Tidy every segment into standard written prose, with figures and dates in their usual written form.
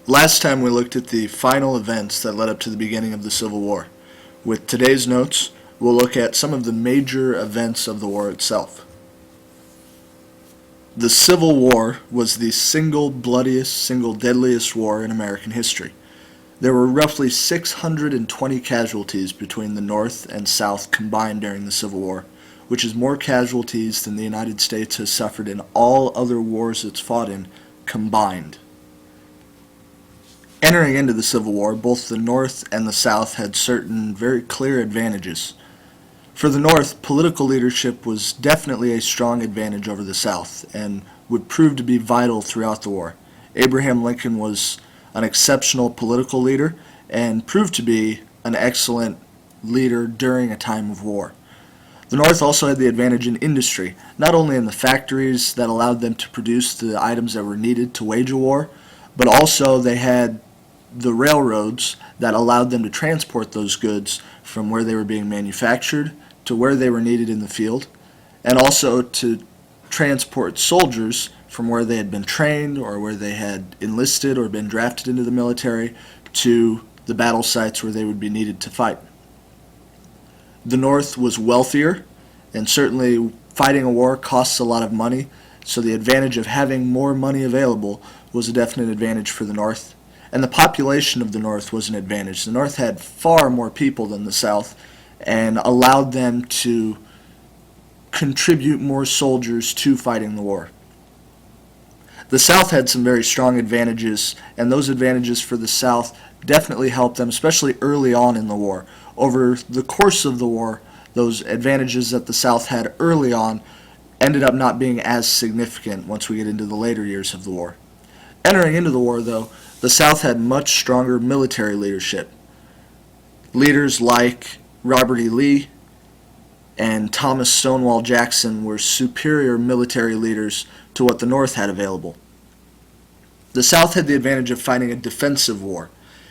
Last time we looked at the final events that led up to the beginning of the Civil War. With today's notes, we'll look at some of the major events of the war itself. The Civil War was the single bloodiest, single deadliest war in American history. There were roughly 620 casualties between the North and South combined during the Civil War, which is more casualties than the United States has suffered in all other wars it's fought in combined. Entering into the Civil War, both the North and the South had certain very clear advantages. For the North, political leadership was definitely a strong advantage over the South and would prove to be vital throughout the war. Abraham Lincoln was an exceptional political leader and proved to be an excellent leader during a time of war. The North also had the advantage in industry, not only in the factories that allowed them to produce the items that were needed to wage a war, but also they had the railroads that allowed them to transport those goods from where they were being manufactured to where they were needed in the field, and also to transport soldiers from where they had been trained or where they had enlisted or been drafted into the military to the battle sites where they would be needed to fight. The North was wealthier, and certainly fighting a war costs a lot of money, so the advantage of having more money available was a definite advantage for the North. And the population of the North was an advantage. The North had far more people than the South and allowed them to contribute more soldiers to fighting the war. The South had some very strong advantages, and those advantages for the South definitely helped them, especially early on in the war. Over the course of the war, those advantages that the South had early on ended up not being as significant once we get into the later years of the war. Entering into the war, though, the South had much stronger military leadership. Leaders like Robert E. Lee and Thomas Stonewall Jackson were superior military leaders to what the North had available. The South had the advantage of fighting a defensive war.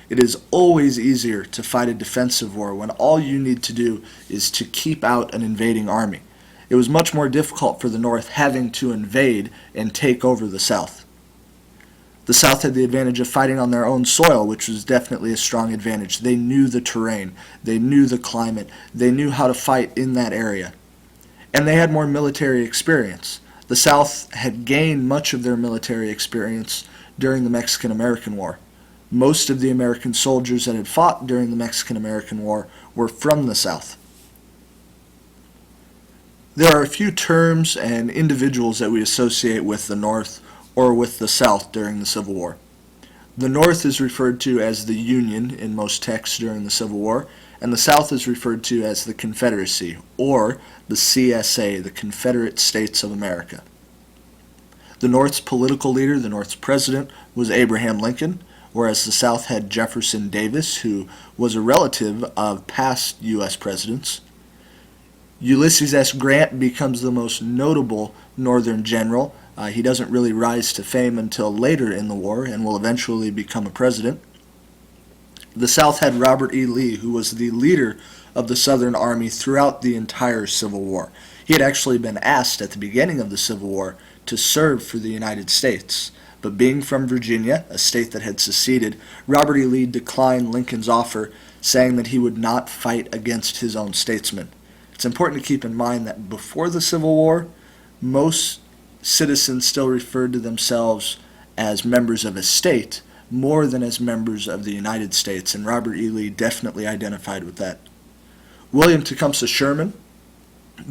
It is always easier to fight a defensive war when all you need to do is to keep out an invading army. It was much more difficult for the North having to invade and take over the South. The South had the advantage of fighting on their own soil, which was definitely a strong advantage. They knew the terrain, they knew the climate, they knew how to fight in that area. And they had more military experience. The South had gained much of their military experience during the Mexican-American War. Most of the American soldiers that had fought during the Mexican-American War were from the South. There are a few terms and individuals that we associate with the North or with the South during the Civil War. The North is referred to as the Union in most texts during the Civil War, and the South is referred to as the Confederacy, or the CSA, the Confederate States of America. The North's political leader, the North's president, was Abraham Lincoln, whereas the South had Jefferson Davis, who was a relative of past U.S. presidents. Ulysses S. Grant becomes the most notable Northern general. He doesn't really rise to fame until later in the war and will eventually become a president. The South had Robert E. Lee, who was the leader of the Southern Army throughout the entire Civil War. He had actually been asked at the beginning of the Civil War to serve for the United States, but being from Virginia, a state that had seceded, Robert E. Lee declined Lincoln's offer, saying that he would not fight against his own statesmen. It's important to keep in mind that before the Civil War, most citizens still referred to themselves as members of a state more than as members of the United States, and Robert E. Lee definitely identified with that. William Tecumseh Sherman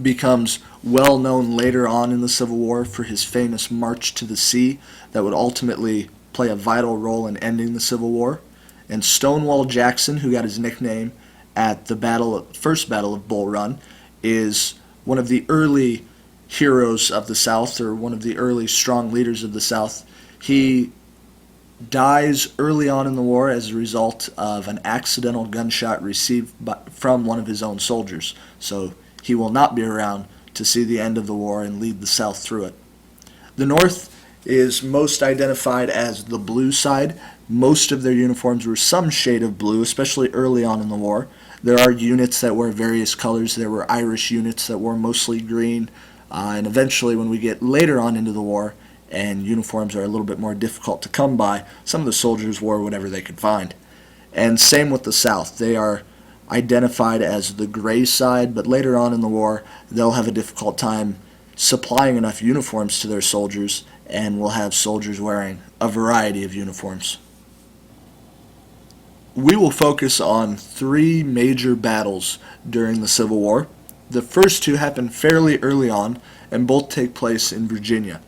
becomes well known later on in the Civil War for his famous March to the Sea that would ultimately play a vital role in ending the Civil War. And Stonewall Jackson, who got his nickname at the first battle of Bull Run, is one of the early heroes of the South, or one of the early strong leaders of the South. He dies early on in the war as a result of an accidental gunshot received from one of his own soldiers. So he will not be around to see the end of the war and lead the South through it. The North is most identified as the blue side. Most of their uniforms were some shade of blue, especially early on in the war. There are units that wear various colors. There were Irish units that wore mostly green. And eventually, when we get later on into the war and uniforms are a little bit more difficult to come by, some of the soldiers wore whatever they could find. And same with the South. They are identified as the gray side, but later on in the war, they'll have a difficult time supplying enough uniforms to their soldiers, and will have soldiers wearing a variety of uniforms. We will focus on three major battles during the Civil War. The first two happened fairly early on, and both take place in Virginia.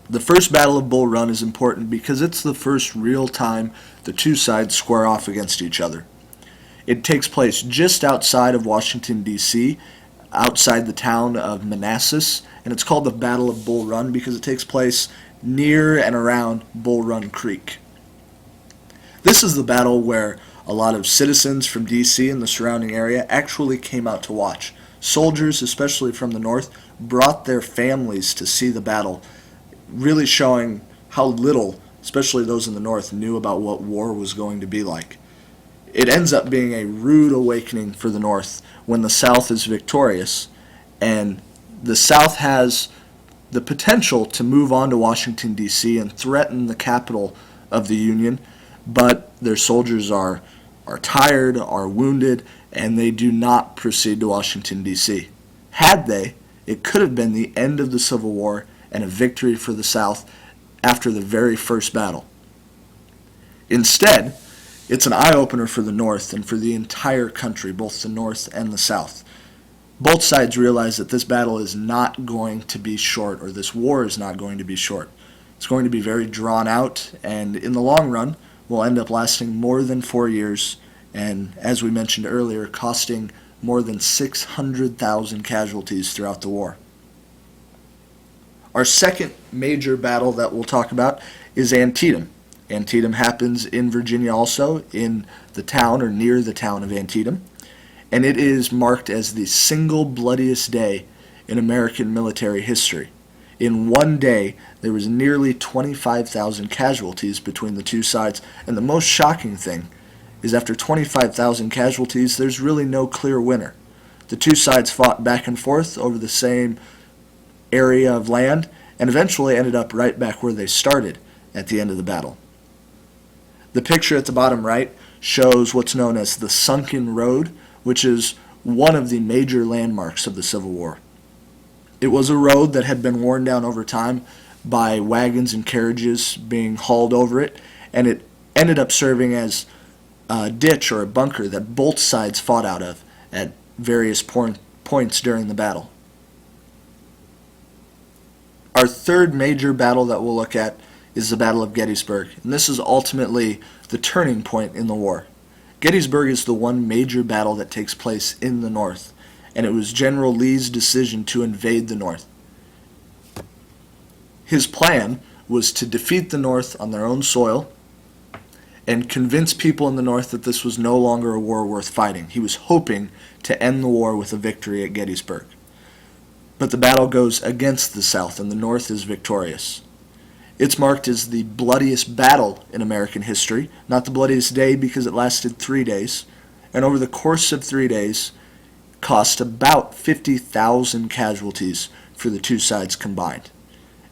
The first Battle of Bull Run is important because it's the first real time the two sides square off against each other. It takes place just outside of Washington, D.C., outside the town of Manassas, and it's called the Battle of Bull Run because it takes place near and around Bull Run Creek. This is the battle where a lot of citizens from D.C. and the surrounding area actually came out to watch. Soldiers, especially from the North, brought their families to see the battle, really showing how little, especially those in the North, knew about what war was going to be like. It ends up being a rude awakening for the North when the South is victorious, and the South has the potential to move on to Washington, D.C. and threaten the capital of the Union, but their soldiers are tired, are wounded, and they do not proceed to Washington, D.C. Had they, it could have been the end of the Civil War and a victory for the South after the very first battle. Instead, it's an eye-opener for the North and for the entire country, both the North and the South. Both sides realize that this battle is not going to be short, or this war is not going to be short. It's going to be very drawn out, and in the long run, will end up lasting more than 4 years, and as we mentioned earlier, costing more than 600,000 casualties throughout the war. Our second major battle that we'll talk about is Antietam. Antietam happens in Virginia also, in the town or near the town of Antietam, and it is marked as the single bloodiest day in American military history. In one day, there was nearly 25,000 casualties between the two sides, and the most shocking thing is after 25,000 casualties, there's really no clear winner. The two sides fought back and forth over the same area of land, and eventually ended up right back where they started at the end of the battle. The picture at the bottom right shows what's known as the Sunken Road, which is one of the major landmarks of the Civil War. It was a road that had been worn down over time by wagons and carriages being hauled over it, and it ended up serving as a ditch or a bunker that both sides fought out of at various points during the battle. Our third major battle that we'll look at is the Battle of Gettysburg, and this is ultimately the turning point in the war. Gettysburg is the one major battle that takes place in the North, and it was General Lee's decision to invade the North. His plan was to defeat the North on their own soil and convince people in the North that this was no longer a war worth fighting. He was hoping to end the war with a victory at Gettysburg. But the battle goes against the South, and the North is victorious. It's marked as the bloodiest battle in American history, not the bloodiest day because it lasted 3 days, and over the course of 3 days, cost about 50,000 casualties for the two sides combined.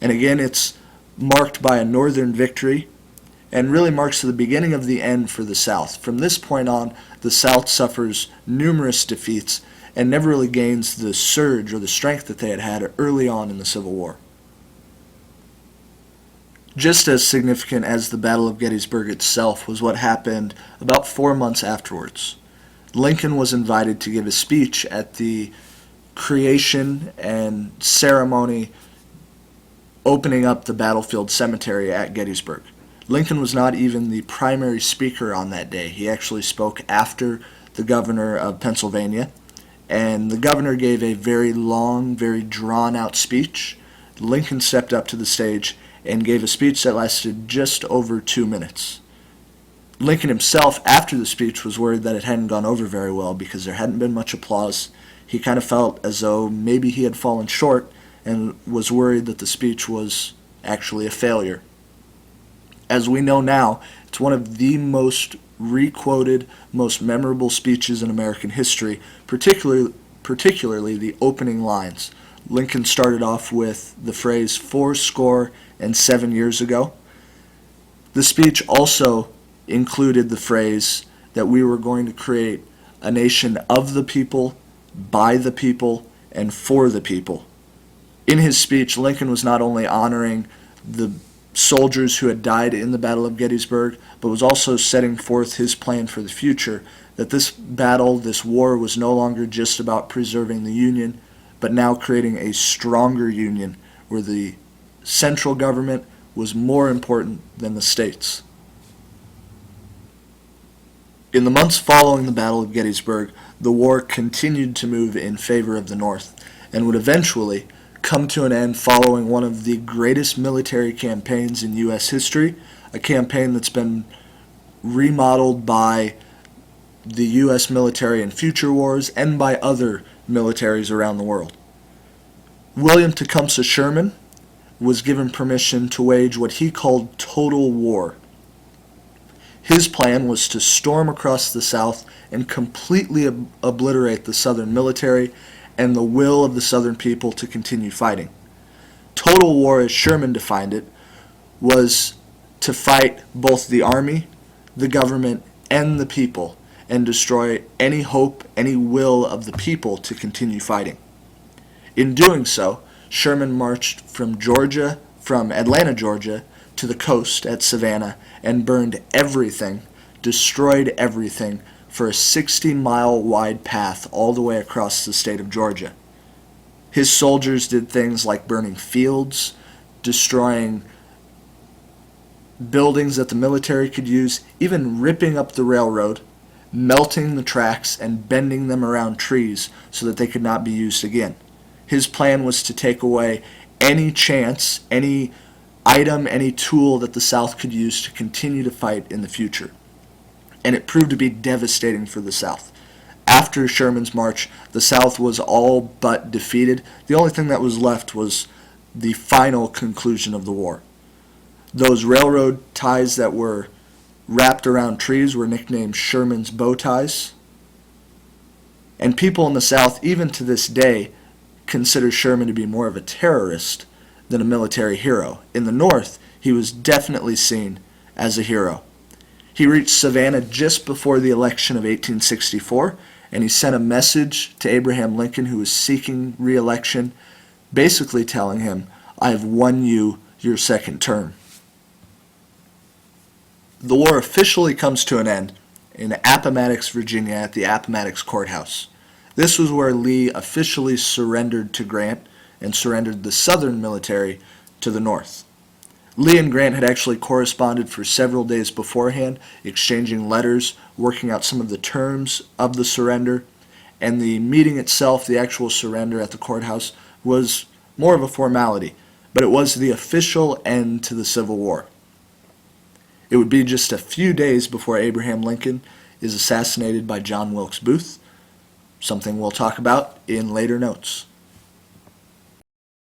And again, it's marked by a Northern victory, and really marks the beginning of the end for the South. From this point on, the South suffers numerous defeats and never really gains the surge or the strength that they had had early on in the Civil War. Just as significant as the Battle of Gettysburg itself was what happened about 4 months afterwards. Lincoln was invited to give a speech at the creation and ceremony opening up the battlefield cemetery at Gettysburg. Lincoln was not even the primary speaker on that day. He actually spoke after the governor of Pennsylvania, and the governor gave a very long, very drawn-out speech. Lincoln stepped up to the stage and gave a speech that lasted just over 2 minutes. Lincoln himself, after the speech, was worried that it hadn't gone over very well because there hadn't been much applause. He kind of felt as though maybe he had fallen short and was worried that the speech was actually a failure. As we know now, it's one of the most re-quoted, most memorable speeches in American history, particularly the opening lines. Lincoln started off with the phrase 7 years ago. The speech also included the phrase that we were going to create a nation of the people, by the people, and for the people. In his speech, Lincoln was not only honoring the soldiers who had died in the Battle of Gettysburg, but was also setting forth his plan for the future, that this battle, this war, was no longer just about preserving the Union, but now creating a stronger Union where the central government was more important than the states. In the months following the Battle of Gettysburg, the war continued to move in favor of the North and would eventually come to an end following one of the greatest military campaigns in U.S. history, a campaign that's been remodeled by the U.S. military in future wars and by other militaries around the world. William Tecumseh Sherman was given permission to wage what he called total war. His plan was to storm across the South and completely obliterate the Southern military and the will of the Southern people to continue fighting. Total war, as Sherman defined it, was to fight both the army, the government, and the people, and destroy any hope, any will of the people to continue fighting. In doing so, Sherman marched from Atlanta, Georgia, to the coast at Savannah and burned everything, destroyed everything, for a 60-mile wide path all the way across the state of Georgia. His soldiers did things like burning fields, destroying buildings that the military could use, even ripping up the railroad, melting the tracks, and bending them around trees so that they could not be used again. His plan was to take away any chance, any item, any tool that the South could use to continue to fight in the future. And it proved to be devastating for the South. After Sherman's march, the South was all but defeated. The only thing that was left was the final conclusion of the war. Those railroad ties that were wrapped around trees were nicknamed Sherman's bow ties. And people in the South, even to this day, consider Sherman to be more of a terrorist than a military hero. In the North, he was definitely seen as a hero. He reached Savannah just before the election of 1864, and he sent a message to Abraham Lincoln, who was seeking re-election, basically telling him, "I have won you your second term." The war officially comes to an end in Appomattox, Virginia, at the Appomattox Courthouse. This was where Lee officially surrendered to Grant and surrendered the Southern military to the North. Lee and Grant had actually corresponded for several days beforehand, exchanging letters, working out some of the terms of the surrender, and the meeting itself, the actual surrender at the courthouse, was more of a formality, but it was the official end to the Civil War. It would be just a few days before Abraham Lincoln is assassinated by John Wilkes Booth, something we'll talk about in later notes.